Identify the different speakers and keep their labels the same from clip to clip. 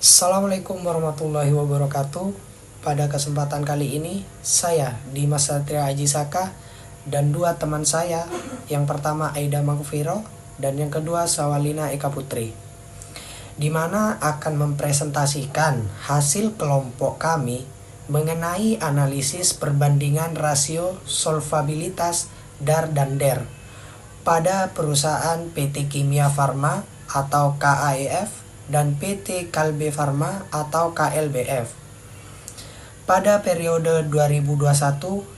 Speaker 1: Assalamualaikum warahmatullahi wabarakatuh. Pada kesempatan kali ini, saya Dimas Satria Aji Saka dan dua teman saya, yang pertama Aida Magufiro dan yang kedua Sawalina Eka Putri, di mana akan mempresentasikan hasil kelompok kami mengenai analisis perbandingan rasio solvabilitas DAR dan DER pada perusahaan PT Kimia Farma atau KAEF dan PT Kalbe Farma atau KLBF pada periode 2021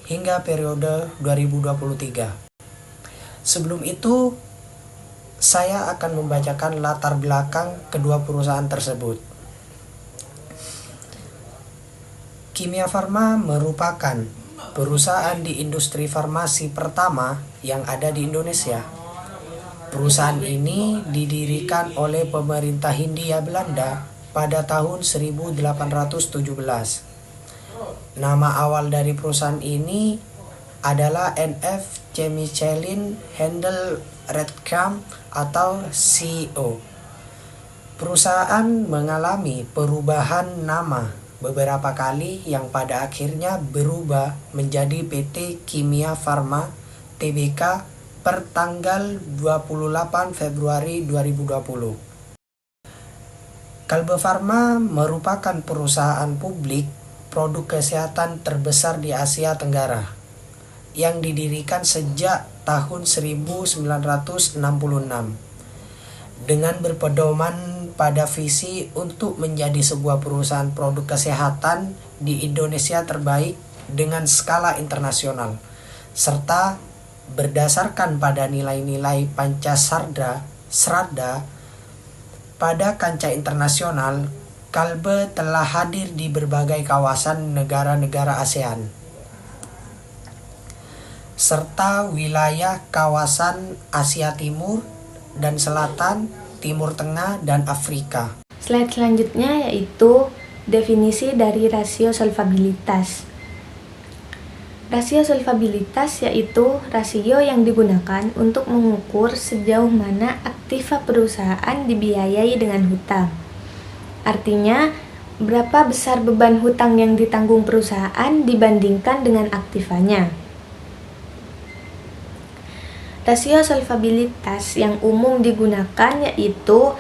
Speaker 1: hingga periode 2023. Sebelum itu, saya akan membacakan latar belakang kedua perusahaan tersebut. Kimia Farma merupakan perusahaan di industri farmasi pertama yang ada di Indonesia. Perusahaan ini didirikan oleh pemerintah Hindia Belanda pada tahun 1817. Nama awal dari perusahaan ini adalah NF Chemichelin Handel Redcam atau CEO. Perusahaan mengalami perubahan nama beberapa kali yang pada akhirnya berubah menjadi PT Kimia Farma Tbk per tanggal 28 Februari 2020. Kalbe Farma merupakan perusahaan publik produk kesehatan terbesar di Asia Tenggara yang didirikan sejak tahun 1966 dengan berpedoman pada visi untuk menjadi sebuah perusahaan produk kesehatan di Indonesia terbaik dengan skala internasional, serta berdasarkan pada nilai-nilai Pancasarda Srada pada kancah internasional. Kalbe telah hadir di berbagai kawasan negara-negara ASEAN serta wilayah kawasan Asia Timur dan Selatan, Timur Tengah, dan Afrika.
Speaker 2: Slide selanjutnya yaitu definisi dari rasio solvabilitas. Rasio solvabilitas yaitu rasio yang digunakan untuk mengukur sejauh mana aktiva perusahaan dibiayai dengan hutang. Artinya, berapa besar beban hutang yang ditanggung perusahaan dibandingkan dengan aktivanya. Rasio solvabilitas yang umum digunakan yaitu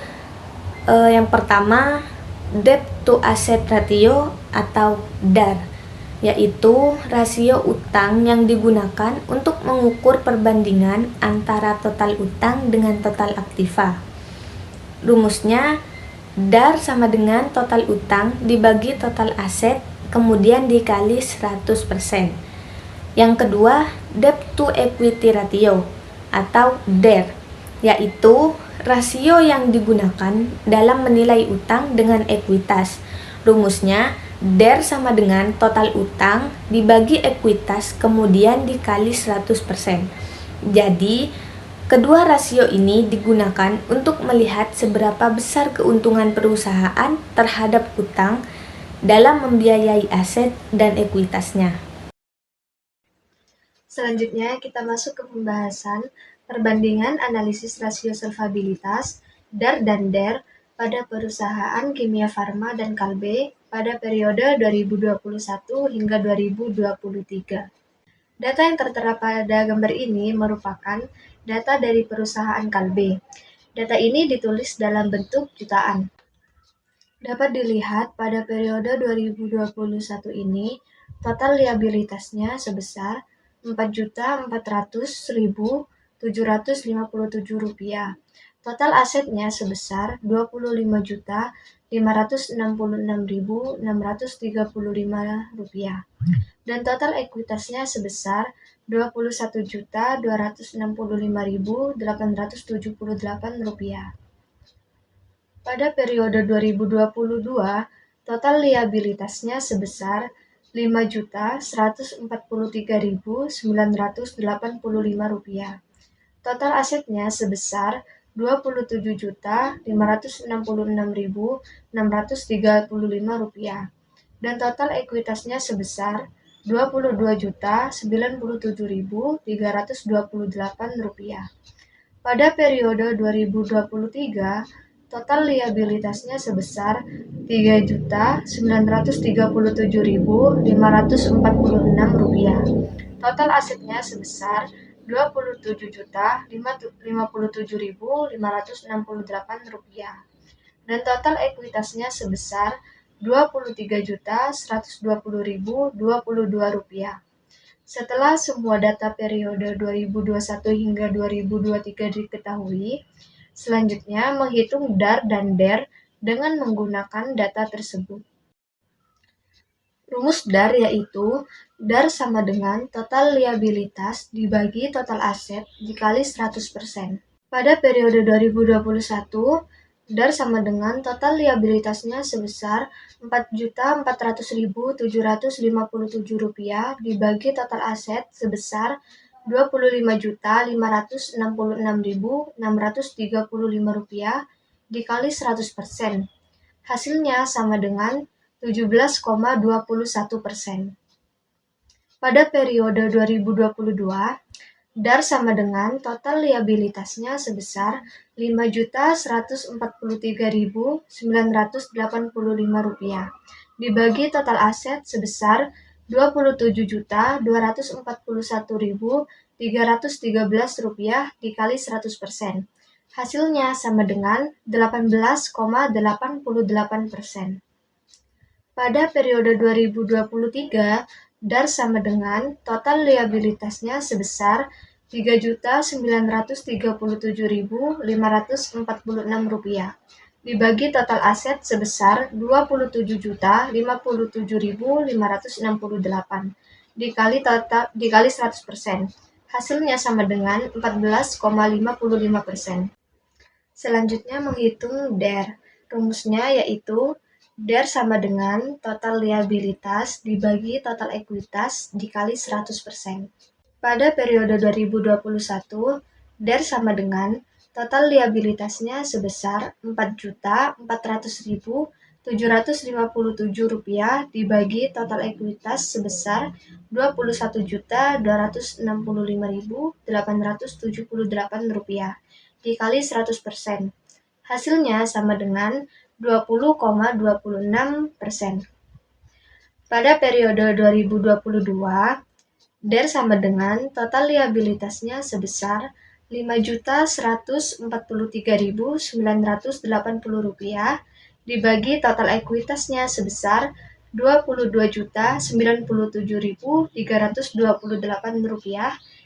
Speaker 2: yang pertama, debt to asset ratio atau DAR, yaitu rasio utang yang digunakan untuk mengukur perbandingan antara total utang dengan total aktiva. Rumusnya, DAR sama dengan total utang dibagi total aset kemudian dikali 100%. Yang kedua, debt to equity ratio atau DER, yaitu rasio yang digunakan dalam menilai utang dengan ekuitas. Rumusnya, DER sama dengan total utang dibagi ekuitas kemudian dikali 100%. Jadi, kedua rasio ini digunakan untuk melihat seberapa besar keuntungan perusahaan terhadap utang dalam membiayai aset dan ekuitasnya.
Speaker 3: Selanjutnya kita masuk ke pembahasan perbandingan analisis rasio solvabilitas DAR dan DER pada perusahaan Kimia Farma dan Kalbe pada periode 2021 hingga 2023. Data yang tertera pada gambar ini merupakan data dari perusahaan Kalbe. Data ini ditulis dalam bentuk jutaan. Dapat dilihat pada periode 2021 ini, total liabilitasnya sebesar Rp4.400.757. Total asetnya sebesar Rp25.666.635 dan total ekuitasnya sebesar Rp21.265.878. Pada periode 2022, total liabilitasnya sebesar Rp5.143.985. Total asetnya sebesar Rp25.666.635 dan total ekuitasnya sebesar Rp22.097.328. Pada periode 2023, total liabilitasnya sebesar Rp3.937.546. Total asetnya sebesar Rp27.057.568. Dan total ekuitasnya sebesar Rp23.120.022. Setelah semua data periode 2021 hingga 2023 diketahui, selanjutnya menghitung DAR dan DER dengan menggunakan data tersebut. Rumus DAR yaitu DAR sama dengan total liabilitas dibagi total aset dikali 100%. Pada periode 2021, DAR sama dengan total liabilitasnya sebesar Rp4.400.757 dibagi total aset sebesar Rp25.566.635 dikali 100%. Hasilnya sama dengan 17,21%. Pada periode 2022, DAR sama dengan total liabilitasnya sebesar Rp5.143.985 dibagi total aset sebesar Rp27.241.313 dikali 100%. Hasilnya sama dengan 18,88%. Pada periode 2023, DAR sama dengan total liabilitasnya sebesar Rp3.937.546 dibagi total aset sebesar Rp27.057.568 dikali 100%. Hasilnya sama dengan 14,55%. Selanjutnya menghitung DER. Rumusnya yaitu DER sama dengan total liabilitas dibagi total ekuitas dikali 100%. Pada periode 2021, DER sama dengan total liabilitasnya sebesar Rp4.400.757 dibagi total ekuitas sebesar Rp21.265.878 dikali 100%. Hasilnya sama dengan 20,26%. Pada periode 2022, DER sama dengan total liabilitasnya sebesar Rp5.143.980 dibagi total ekuitasnya sebesar Rp27.097.328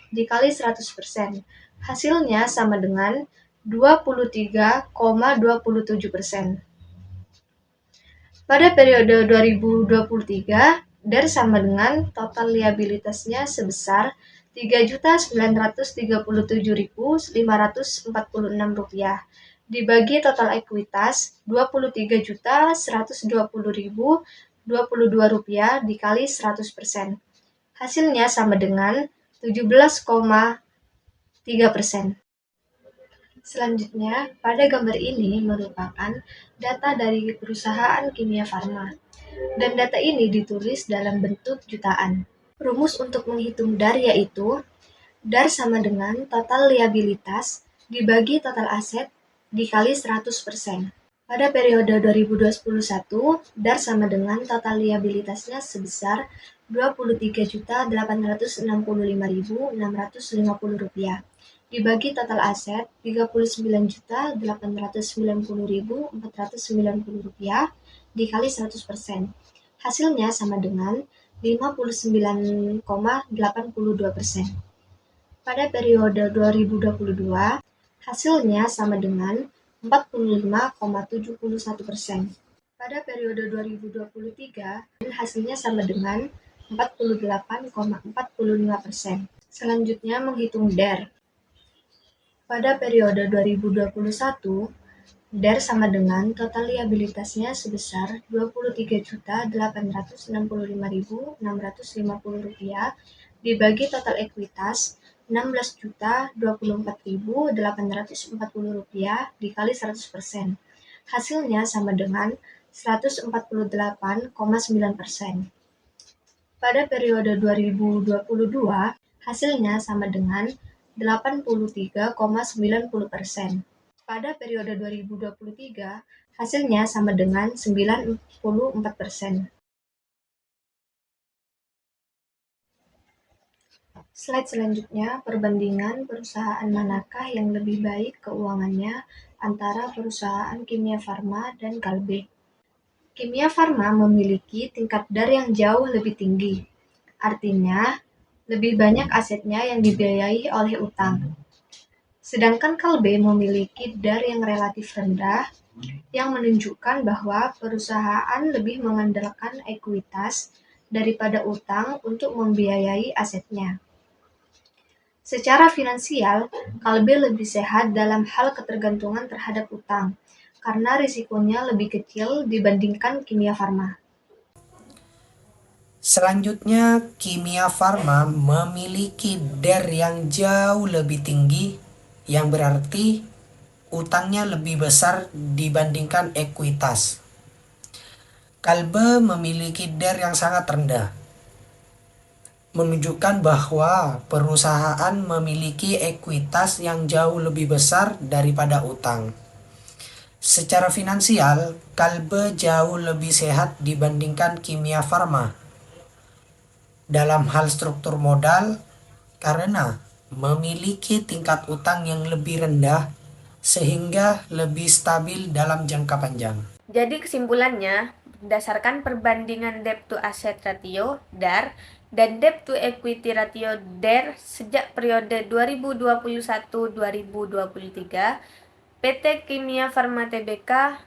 Speaker 3: dikali 100%. Hasilnya sama dengan 23,27%. Pada periode 2023, DER sama dengan total liabilitasnya sebesar Rp3.937.546 dibagi total ekuitas Rp23.120.022 dikali 100%. Hasilnya sama dengan 17,3%. Selanjutnya, pada gambar ini merupakan data dari perusahaan kimia farma, dan data ini ditulis dalam bentuk jutaan. Rumus untuk menghitung DAR yaitu DAR sama dengan total liabilitas dibagi total aset dikali 100%. Pada periode 2021, DAR sama dengan total liabilitasnya sebesar Rp29.865.650 dibagi total aset Rp39.890.490 dikali 100%. Hasilnya sama dengan 59,82%. Pada periode 2022, hasilnya sama dengan 45,71%. Pada periode 2023, hasilnya sama dengan 48,45%. Selanjutnya menghitung DER. Pada periode 2021, DER sama dengan total liabilitasnya sebesar Rp23.865.650 dibagi total ekuitas Rp16.024.840 dikali 100%. Hasilnya sama dengan 148,9%. Pada periode 2022, hasilnya sama dengan 83,90%. pada periode 2023, hasilnya sama dengan 94%. Slide selanjutnya, perbandingan perusahaan manakah yang lebih baik keuangannya antara perusahaan Kimia Farma dan Kalbe. Kimia Farma memiliki tingkat DAR yang jauh lebih tinggi, artinya lebih banyak asetnya yang dibiayai oleh utang. Sedangkan Kalbe memiliki DAR yang relatif rendah, yang menunjukkan bahwa perusahaan lebih mengandalkan ekuitas daripada utang untuk membiayai asetnya. Secara finansial, Kalbe lebih sehat dalam hal ketergantungan terhadap utang, karena risikonya lebih kecil dibandingkan Kimia Farma.
Speaker 1: Selanjutnya, Kimia Farma memiliki DAR yang jauh lebih tinggi, yang berarti utangnya lebih besar dibandingkan ekuitas. Kalbe memiliki DAR yang sangat rendah, menunjukkan bahwa perusahaan memiliki ekuitas yang jauh lebih besar daripada utang. Secara finansial, Kalbe jauh lebih sehat dibandingkan Kimia Farma dalam hal struktur modal karena memiliki tingkat utang yang lebih rendah sehingga lebih stabil dalam jangka panjang.
Speaker 2: Jadi kesimpulannya, berdasarkan perbandingan debt to asset ratio (DAR) dan debt to equity ratio (DER) sejak periode 2021-2023, PT Kimia Farma Tbk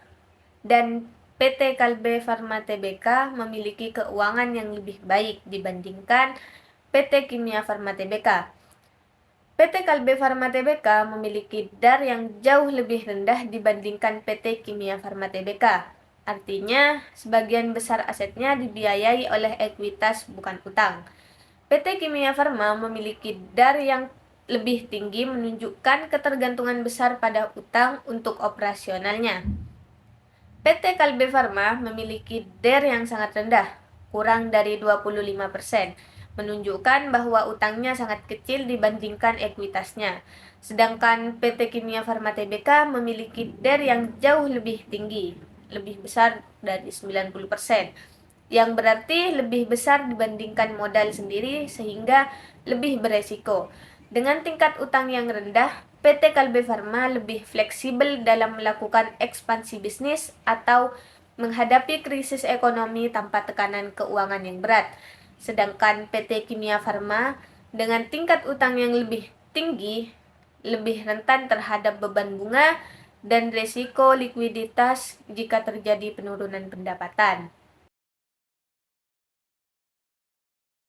Speaker 2: dan PT Kalbe Farma Tbk memiliki keuangan yang lebih baik dibandingkan PT Kimia Farma Tbk. PT Kalbe Farma Tbk memiliki DAR yang jauh lebih rendah dibandingkan PT Kimia Farma Tbk. Artinya, sebagian besar asetnya dibiayai oleh ekuitas bukan utang. PT Kimia Farma memiliki DAR yang lebih tinggi menunjukkan ketergantungan besar pada utang untuk operasionalnya. PT Kalbe Farma memiliki DAR yang sangat rendah, kurang dari 25%, menunjukkan bahwa utangnya sangat kecil dibandingkan ekuitasnya. Sedangkan PT Kimia Farma Tbk memiliki DAR yang jauh lebih tinggi, lebih besar dari 90%, yang berarti lebih besar dibandingkan modal sendiri sehingga lebih beresiko. Dengan tingkat utang yang rendah, PT Kalbe Farma lebih fleksibel dalam melakukan ekspansi bisnis atau menghadapi krisis ekonomi tanpa tekanan keuangan yang berat. Sedangkan PT Kimia Farma dengan tingkat utang yang lebih tinggi, lebih rentan terhadap beban bunga dan risiko likuiditas jika terjadi penurunan pendapatan.